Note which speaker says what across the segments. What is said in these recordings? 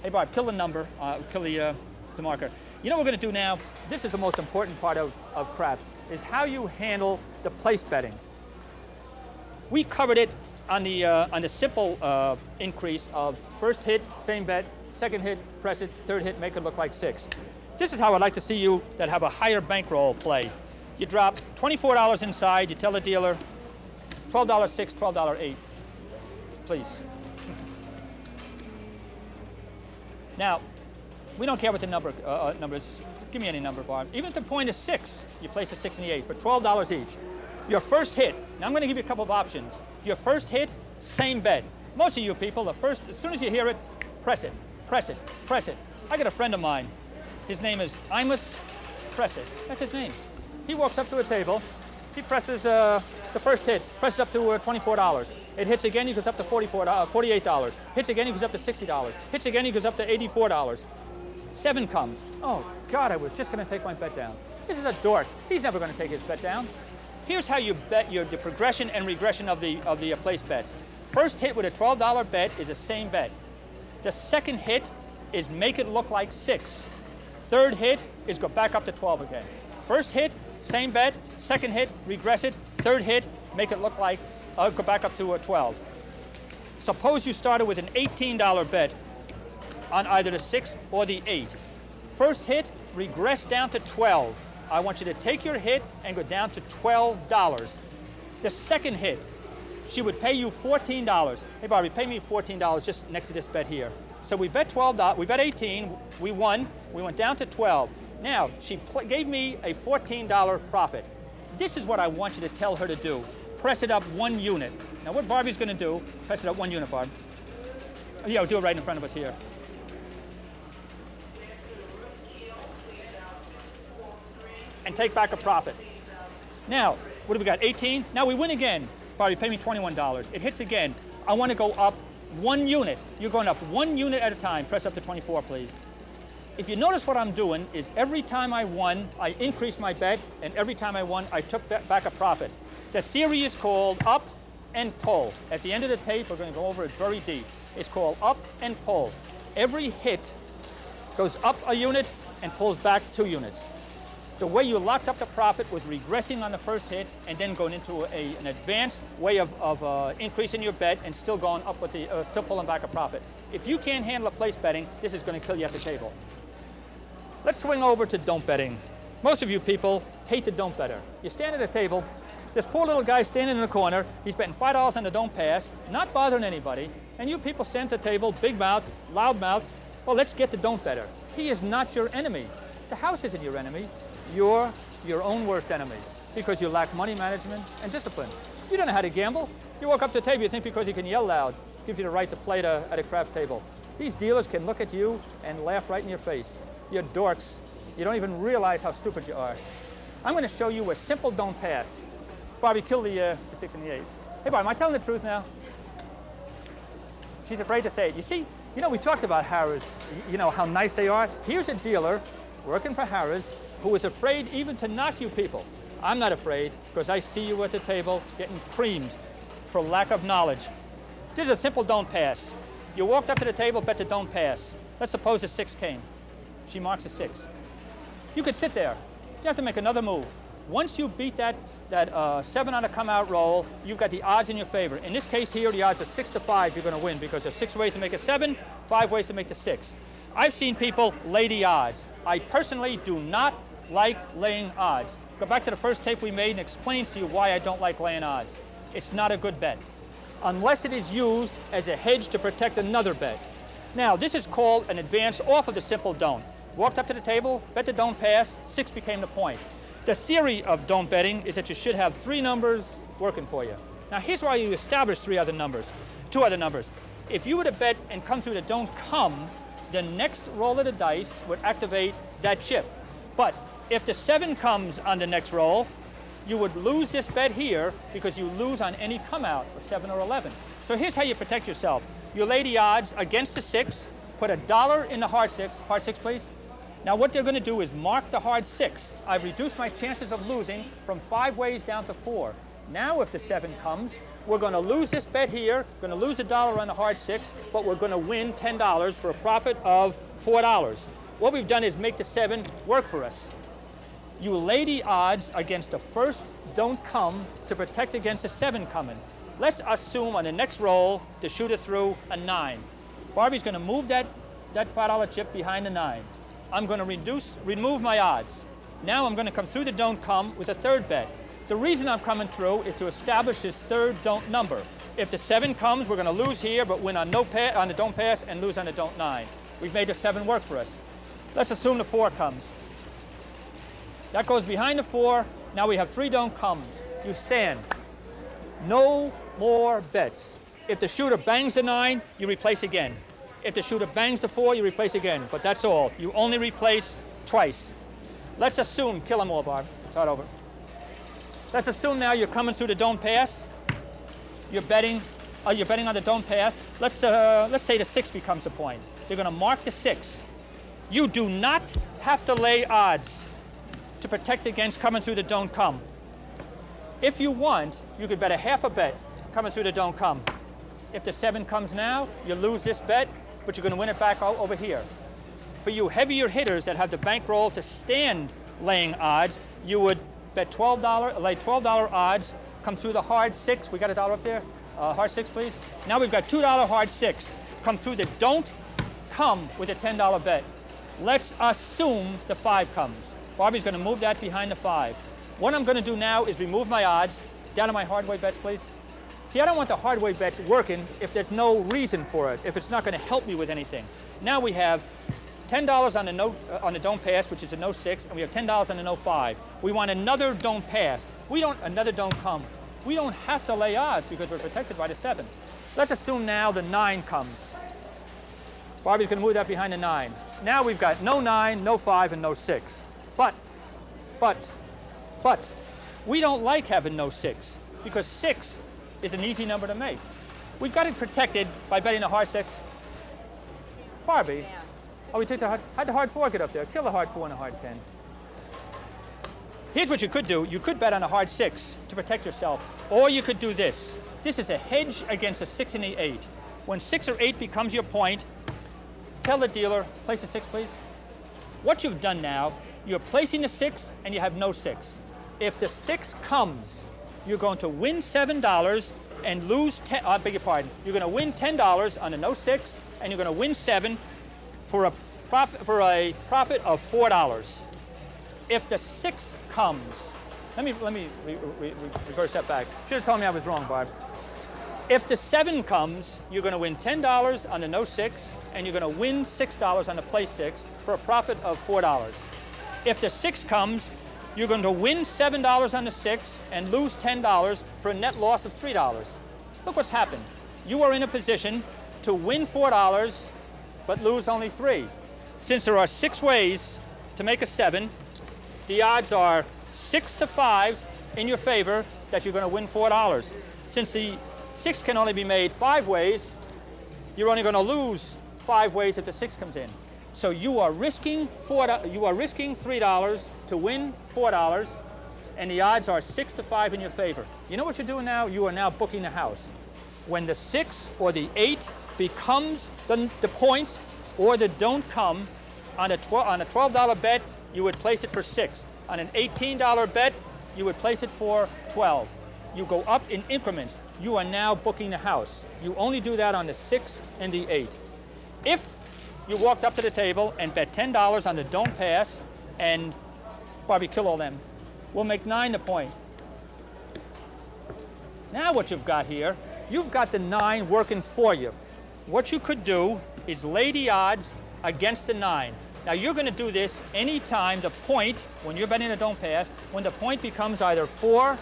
Speaker 1: Hey Barb, kill the number, kill the marker. You know what we're going to do now? This is the most important part of craps, is how you handle the place betting. We covered it on the simple increase of first hit, same bet, second hit, press it, third hit, make it look like 6. This is how I'd like to see you that have a higher bankroll play. You drop $24 inside, you tell the dealer, $12.06, $12.08, please. Now, we don't care what the number is. Give me any number, Barb. Even if the point is 6, you place a 6 and the 8 for $12 each. Your first hit, now I'm going to give you a couple of options. Your first hit, same bet. Most of you people, as soon as you hear it, press it, press it, press it. I got a friend of mine. His name is Imus Press It. That's his name. He walks up to a table. He presses the first hit, presses up to $24. It hits again, he goes up to $48. Hits again, he goes up to $60. Hits again, he goes up to $84. 7 comes. Oh, God, I was just going to take my bet down. This is a dork. He's never going to take his bet down. Here's how you bet the progression and regression of the place bets. First hit with a $12 bet is the same bet. The second hit is make it look like 6. Third hit is go back up to 12 again. First hit, same bet. Second hit, regress it. Third hit, make it look like, go back up to 12. Suppose you started with an $18 bet on either the 6 or the 8. First hit, regress down to 12. I want you to take your hit and go down to $12. The second hit, she would pay you $14. Hey Barbie, pay me $14 just next to this bet here. So we bet $12, we bet 18, we won, we went down to 12. Now, she gave me a $14 profit. This is what I want you to tell her to do. Press it up 1 unit. Now what Barbie's going to do, press it up 1 unit, Barb. Yeah, do it right in front of us here. And take back a profit. Now, what do we got, 18? Now we win again. Barbie, pay me $21. It hits again. I want to go up 1 unit. You're going up 1 unit at a time. Press up to 24, please. If you notice what I'm doing is every time I won, I increased my bet, and every time I won, I took back a profit. The theory is called up and pull. At the end of the tape, we're going to go over it very deep. It's called up and pull. Every hit goes up a unit and pulls back 2 units. The way you locked up the profit was regressing on the first hit and then going into an advanced way of increasing your bet and still going up with the, still pulling back a profit. If you can't handle a place betting, this is going to kill you at the table. Let's swing over to don't betting. Most of you people hate the don't better. You stand at a table, this poor little guy standing in the corner, he's betting $5 on the don't pass, not bothering anybody, and you people stand at the table, big mouth, loud mouth, well, let's get the don't better. He is not your enemy. The house isn't your enemy. You're your own worst enemy because you lack money management and discipline. You don't know how to gamble. You walk up to the table, you think because you can yell loud, gives you the right to play at a craps table. These dealers can look at you and laugh right in your face. You're dorks. You don't even realize how stupid you are. I'm going to show you a simple don't pass. Barbie, kill the 6 and the 8. Hey, Barbie, am I telling the truth now? She's afraid to say it. You see, we talked about Harrah's, how nice they are. Here's a dealer working for Harrah's who is afraid even to knock you people. I'm not afraid because I see you at the table getting creamed for lack of knowledge. This is a simple don't pass. You walked up to the table, bet the don't pass. Let's suppose a 6 came. She marks a 6. You could sit there. You have to make another move. Once you beat that 7 on a come out roll, you've got the odds in your favor. In this case here, the odds are 6 to 5 you're going to win because there's 6 ways to make a 7, 5 ways to make the 6. I've seen people lay the odds. I personally do not like laying odds. Go back to the first tape we made and explains to you why I don't like laying odds. It's not a good bet unless it is used as a hedge to protect another bet. Now, this is called an advance off of the simple don't. Walked up to the table, bet the don't pass, 6 became the point. The theory of don't betting is that you should have 3 numbers working for you. Now, here's why you establish 2 other numbers. If you were to bet and come through the don't come, the next roll of the dice would activate that chip. But if the 7 comes on the next roll, you would lose this bet here because you lose on any come out of 7 or 11. So here's how you protect yourself. You lay the odds against the 6, put $1 in the hard 6 please. Now what they're going to do is mark the hard 6. I've reduced my chances of losing from 5 ways down to 4. Now if the 7 comes, we're going to lose this bet here, going to lose $1 on the hard 6, but we're going to win $10 for a profit of $4. What we've done is make the 7 work for us. You lay the odds against the first don't come to protect against the 7 coming. Let's assume on the next roll the shooter threw a 9. Barbie's going to move that $5 chip behind the 9. I'm going to remove my odds. Now I'm going to come through the don't come with a third bet. The reason I'm coming through is to establish this third don't number. If the 7 comes, we're going to lose here, but win on the don't pass and lose on the don't 9. We've made the 7 work for us. Let's assume the 4 comes. That goes behind the 4. Now we have 3 don't comes. You stand. No more bets. If the shooter bangs the 9, you replace again. If the shooter bangs the 4, you replace again. But that's all. You only replace twice. Let's assume, kill them all, Barb. Start over. Let's assume now you're coming through the don't pass. You're betting on the don't pass. Let's say the 6 becomes a point. They're going to mark the 6. You do not have to lay odds to protect against coming through the don't come. If you want, you could bet a half a bet coming through the don't come. If the 7 comes now, you lose this bet, but you're going to win it back over here. For you heavier hitters that have the bankroll to stand laying odds, you would bet lay $12 odds, come through the hard 6. We got $1 up there? Hard 6, please. Now we've got $2 hard 6. Come through the don't come with a $10 bet. Let's assume the 5 comes. Barbie's going to move that behind the 5. What I'm going to do now is remove my odds. Down to my hard way bets, please. See, I don't want the hard way bets working if there's no reason for it, if it's not going to help me with anything. Now we have $10 on the don't pass, which is a no 6, and we have $10 on the no 5. We want another don't pass. Another don't come. We don't have to lay odds because we're protected by the 7. Let's assume now the 9 comes. Barbie's going to move that behind the 9. Now we've got no 9, no 5, and no 6. But we don't like having no 6 because 6 is an easy number to make. We've got it protected by betting a hard 6. Barbie. Oh, we took how'd the hard 4 get up there? Kill the hard 4 and a hard 10. Here's what you could do. You could bet on a hard 6 to protect yourself. Or you could do this. This is a hedge against a 6 and the 8. When 6 or 8 becomes your point, tell the dealer, place a 6, please. What you've done now, you're placing the 6 and you have no 6. If the 6 comes, you're going to win $7 and lose 10. I beg your pardon. You're going to win $10 on the no 6, and you're going to win 7 for a profit of $4. If the 6 comes, let me reverse that back. Should have told me I was wrong, Barb. If the 7 comes, you're going to win $10 on the no 6, and you're going to win $6 on the play 6 for a profit of $4. If the 6 comes, you're going to win $7 on the 6 and lose $10 for a net loss of $3. Look what's happened. You are in a position to win $4 but lose only 3. Since there are 6 ways to make a 7, the odds are 6 to 5 in your favor that you're going to win $4. Since the 6 can only be made 5 ways, you're only going to lose 5 ways if the 6 comes in. So you are risking $3 to win $4, and the odds are 6 to 5 in your favor. You know what you're doing now? You are now booking the house. When the 6 or the 8 becomes the point or the don't come, on a $12 bet, you would place it for 6. On an $18 bet, you would place it for 12. You go up in increments. You are now booking the house. You only do that on the 6 and the 8. If you walked up to the table and bet $10 on the don't pass and Barbie kill all them, we'll make 9 the point. Now what you've got here, you've got the 9 working for you. What you could do is lay the odds against the 9. Now you're going to do this anytime the point, when you're betting a don't pass, when the point becomes either 4,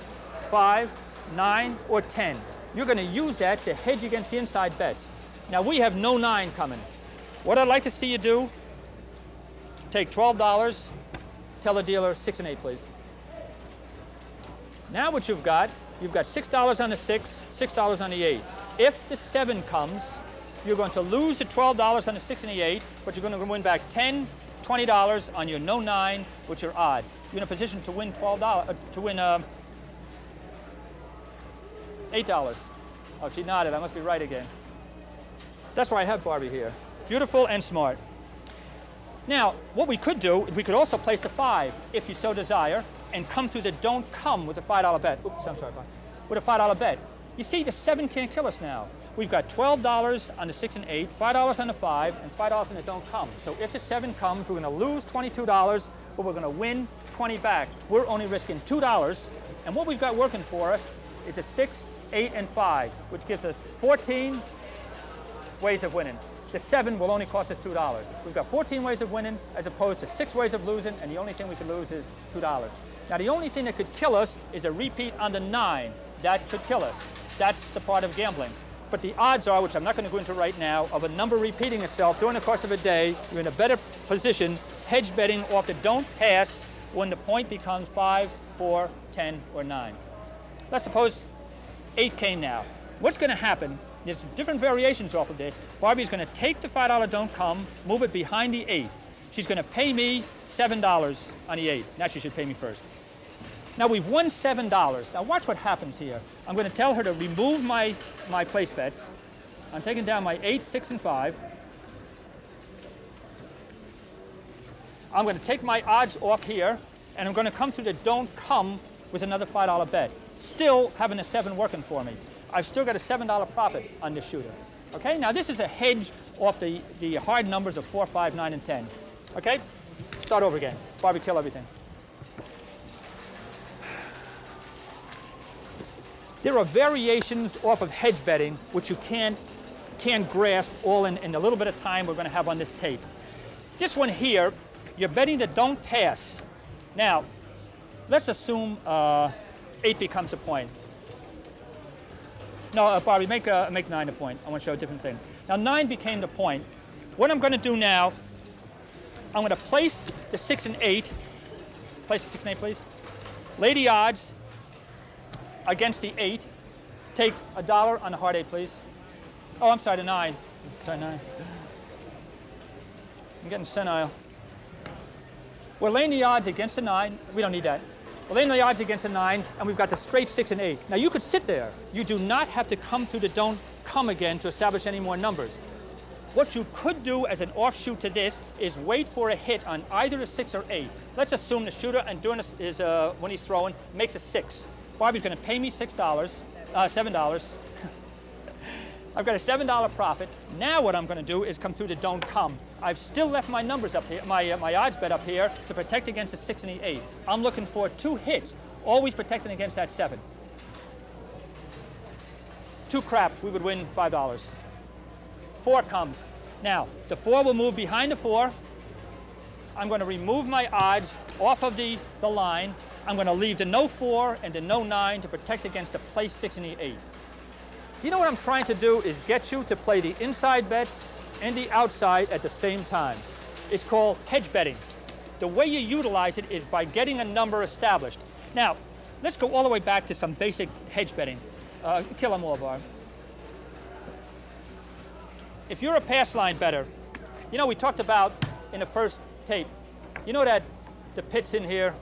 Speaker 1: 5, 9, or 10. You're going to use that to hedge against the inside bets. Now we have no 9 coming. What I'd like to see you do, take $12, tell the dealer 6 and 8, please. Now what you've got $6 on the 6, $6 on the 8. If the 7 comes, you're going to lose the $12 on the 6 and the 8, but you're going to win back $10, $20 on your no 9, which are odds. You're in a position to win $12, $8. Oh, she nodded. I must be right again. That's why I have Barbie here. Beautiful and smart. Now, what we could do, we could also place the 5, if you so desire, and come through the don't come with a $5 bet. Oops, I'm sorry, with a $5 bet. You see, the 7 can't kill us now. We've got $12 on the 6 and 8, $5 on the 5, and $5 on the don't come. So if the 7 comes, we're going to lose $22, but we're going to win 20 back. We're only risking $2, and what we've got working for us is a 6, 8, and 5, which gives us 14 ways of winning. The 7 will only cost us $2. We've got 14 ways of winning as opposed to 6 ways of losing, and the only thing we could lose is $2. Now, the only thing that could kill us is a repeat on the 9. That could kill us. That's the part of gambling. But the odds are, which I'm not going to go into right now, of a number repeating itself during the course of a day, you're in a better position hedge betting off the don't pass when the point becomes 5, 4, 10, or 9. Let's suppose 8 came now. What's going to happen? There's different variations off of this. Barbie's going to take the $5 don't come, move it behind the 8. She's going to pay me $7 on the 8. Now she should pay me first. Now we've won $7. Now watch what happens here. I'm going to tell her to remove my place bets. I'm taking down my 8, 6, and 5. I'm going to take my odds off here, and I'm going to come through the don't come with another $5 bet. Still having a 7 working for me. I've still got a $7 profit on this shooter. Okay, now this is a hedge off the hard numbers of 4, 5, 9, and 10. Okay, start over again. Barbie, kill everything. There are variations off of hedge betting which you can't grasp all in a little bit of time we're going to have on this tape. This one here, you're betting the don't pass. Now, let's assume 8 becomes a point. No, Barbie, make 9 a point. I want to show a different thing. Now, 9 became the point. What I'm going to do now, I'm going to place the 6 and 8. Place the 6 and 8, please. Lay the odds against the 8. Take $1 on the hard 8, please. Oh, I'm sorry, the 9. Sorry, 9. I'm getting senile. We're laying the odds against the 9. We don't need that. We're laying the odds against the 9, and we've got the straight 6 and 8. Now, you could sit there. You do not have to come through the don't come again to establish any more numbers. What you could do as an offshoot to this is wait for a hit on either a 6 or 8. Let's assume the shooter, and doing this is when he's throwing, makes a 6. Barbie's going to pay me $7. I've got a $7 profit. Now what I'm going to do is come through the don't come. I've still left my numbers up here, my odds bet up here to protect against the 6 and the 8. I'm looking for 2 hits, always protecting against that 7. 2 craps, we would win $5. 4 comes. Now, the 4 will move behind the 4. I'm going to remove my odds off of the line. I'm going to leave the no 4 and the no 9 to protect against the place 6 and the 8. Do you know what I'm trying to do is get you to play the inside bets and the outside at the same time. It's called hedge betting. The way you utilize it is by getting a number established. Now, let's go all the way back to some basic hedge betting. Kill them all, Barb. If you're a pass line bettor, you know we talked about in the first tape, you know that the pit's in here,